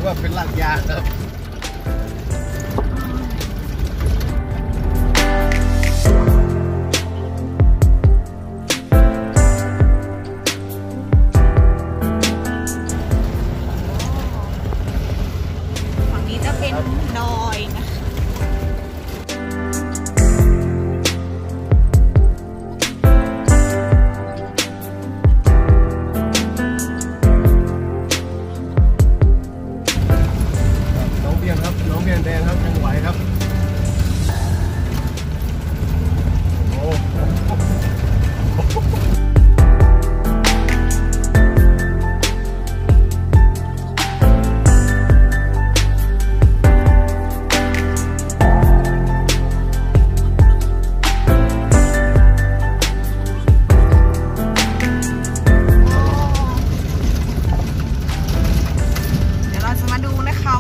ว่าเป็นลาดยางครับฝั่งนี้จะเป็นดอยนะคะน้องเบียนแดงครับยังไหวครับโอ้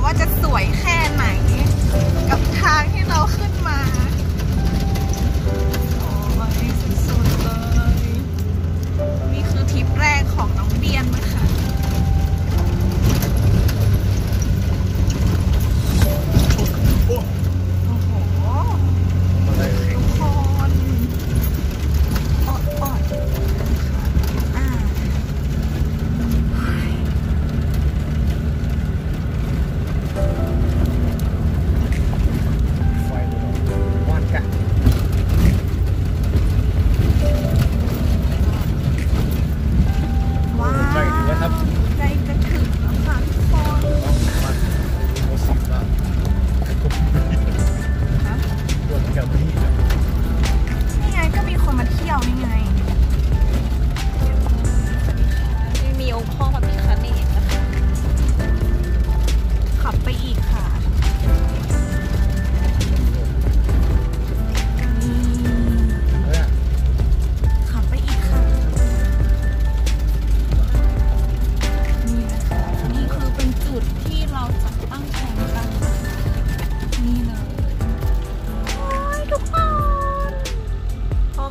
ว่าจะสวยแค่ไหนกับทางที่เราขึ้นมาโอ้ยสุดๆเลยนี่คือทริปแรกของน้องเบียนนะคะโอ้โหทุกคนอด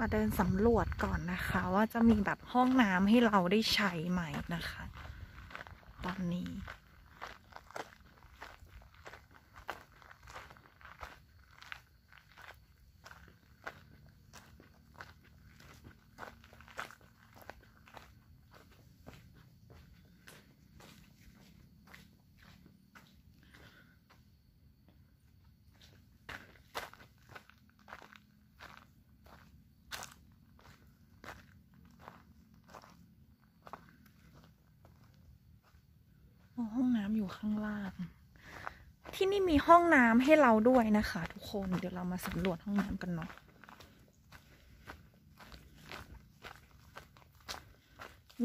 มาเดินสำรวจก่อนนะคะว่าจะมีแบบห้องน้ำให้เราได้ใช้ไหมนะคะตอนนี้ห้องน้ำอยู่ข้างล่างที่นี่มีห้องน้ำให้เราด้วยนะคะทุกคนเดี๋ยวเรามาสำรวจห้องน้ำกันเนาะ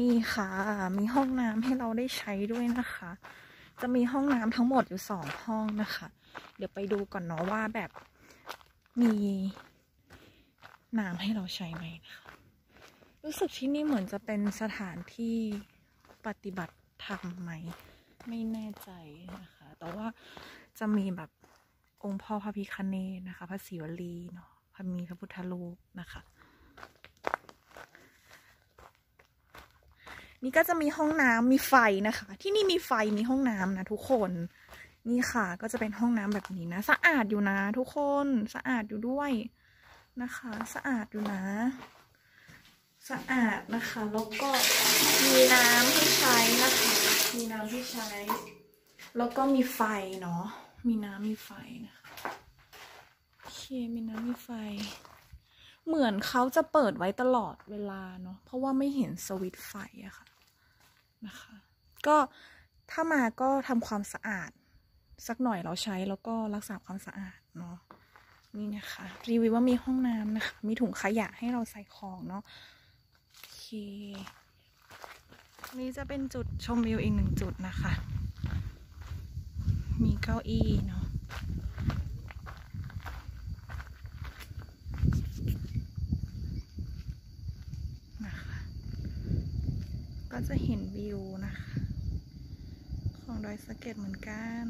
นี่ค่ะมีห้องน้ำให้เราได้ใช้ด้วยนะคะจะมีห้องน้ำทั้งหมดอยู่2 ห้องนะคะเดี๋ยวไปดูก่อนเนาะว่าแบบมีน้ำให้เราใช้ไหมนะคะรู้สึกที่นี่เหมือนจะเป็นสถานที่ปฏิบัติธรรมไหมไม่แน่ใจนะคะแต่ว่าจะมีแบบองค์พ่อพระพิฆเนศนะคะพระศิวลีเนาะมีพระพุทธรูปนะคะนี่ก็จะมีห้องน้ำมีไฟนะคะที่นี่มีไฟมีห้องน้ำนะทุกคนนี่ค่ะก็จะเป็นห้องน้ำแบบนี้นะสะอาดอยู่นะทุกคนสะอาดอยู่ด้วยนะคะสะอาดอยู่นะสะอาดนะคะแล้วก็มีน้ำให้ใช้นะคะมีน้ำให้ใช้แล้วก็มีไฟเนาะมีน้ำมีไฟนะคะโอเคมีน้ำมีไฟเหมือนเขาจะเปิดไว้ตลอดเวลาเนาะเพราะว่าไม่เห็นสวิตช์ไฟอะค่ะนะคะก็ถ้ามาก็ทำความสะอาดสักหน่อยเราใช้แล้วก็รักษาความสะอาดเนาะนี่นะคะรีวิวว่ามีห้องน้ำนะคะมีถุงขยะให้เราใส่ของเนาะโอเคนี่จะเป็นจุดชมวิวอีก1 จุดนะคะมีเก้าอี้เนาะ สะเก็ดเหมือนกัน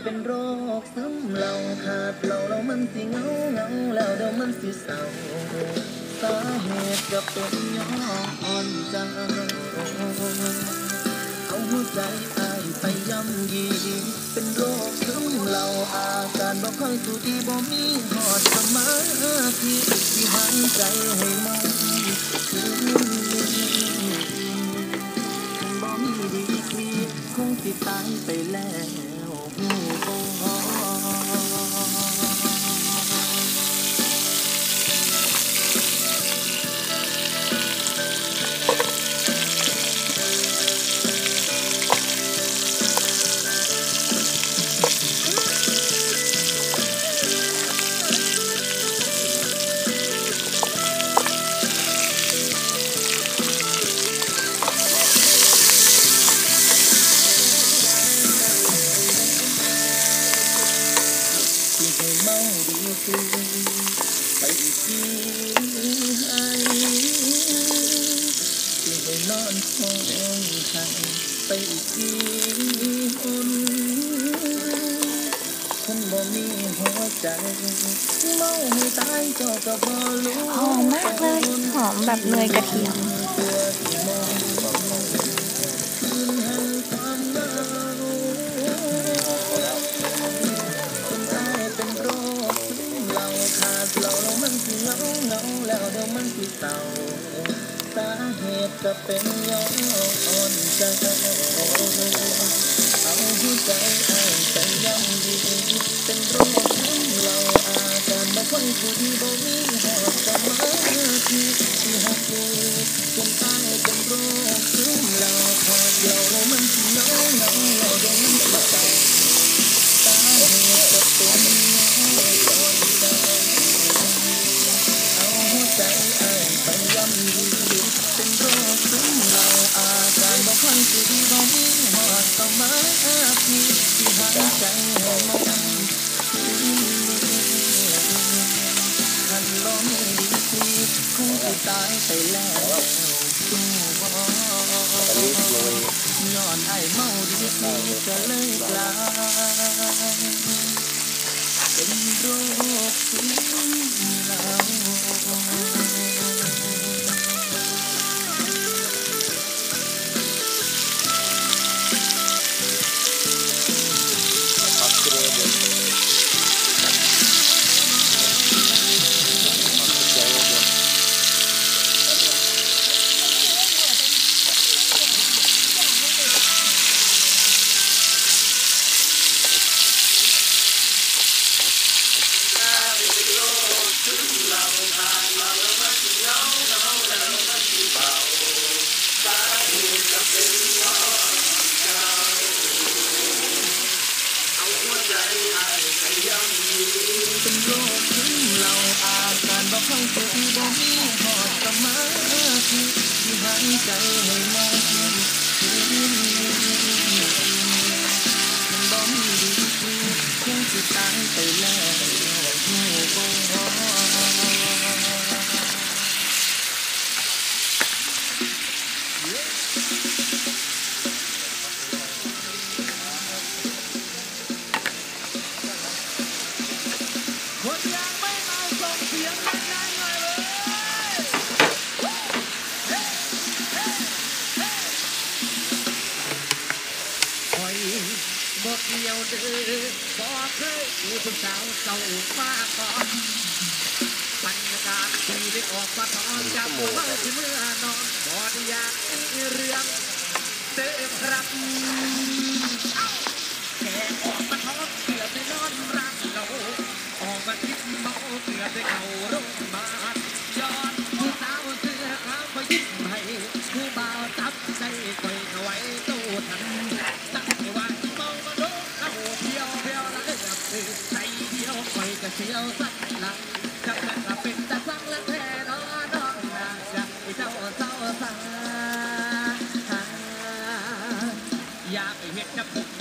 เป็นโรคซึมเราขาดเราแล้วมันสิเงาแล้วเดี๋ยวมันสิเศร้าสาเหตุก็เป็นย้อนจังเอาหัวใจอายไปย่ำยีเป็นโรคซึมเราอาการบ่ค่อยสู้ดีบ่มีหอดสมาธิที่หายใจให้มันบ่มีดีกรีคงสิตายไปแล้วไปที่ให้ที่ให้นอนห้องทางไปที่อุ่นคนบ่มีหัวใจเมาให้ตายเจ้าก็บ่รู้ หอมมากเลยหอมแบบเนยกระเทียม ตัวที่มอง เศร้าสาเหตุก็เป็นย้อนใจเอาหัวใจอ้ายไปย่ำดีเป็นโรคซึมเศร้าอาการบ่ค่อยดีบ่มีหอดสมาธิที่หักดีจนตายเป็นโรคซึมเศร้าขาดเรามันสิเหงาเราเดี๋ยวมันสิเศร้าสาเหตุก็เป็นย้อนใจเอาหัวใจอ้ายไปย่ำดีเป็นโรคซึมเศร้าอาการบ่ค่อยดีบ่มีหอดสมาธิที่หายใจให้มองคันบ่มีดีทีคงสิตายไปแล้วสู้บ่ย้อนอ้ายเมาดีก็เลยกลายเป็นโรคซึมเศร้าเป็นโรคซึมเศร้าอาการบ่ค่อยดีบ่มีหอดสมาธิที่หายใจให้มองมันบ่มีดีทีคงสิตายไปแล้วผู้บ่คนยังไม่มาส่งเสียงดังๆหน่อยเลยคอยบอกเดียวเด้อบอกเคยมีผู้สาวเศร้ามาก่อนบรรยากาศที่ได้ออกมาตอนจับมือที่เมื่อนอนบ่ได้อยากมีเรื่องเด้อครับแค่ออกมาท้องเกือบได้นอนรักเราออกมาคิดเมาเกือบได้เข้าโรงพยาบาลย้อนผู้สาวเสื้อขาวมายิ้มให้ผู้บ่าวจับใจคอยเอาไว้ตู้ทันตั้งแต่วันเมามาโดนเอาเที่ยวเที่ยวละเลือกซื้อใจเดียวคอยจะเที่ยวสักหลังจับกันละเป็นตะสังละแท้น้องนางจะเจ้าเศร้าสาอยากไปเห็นกับผม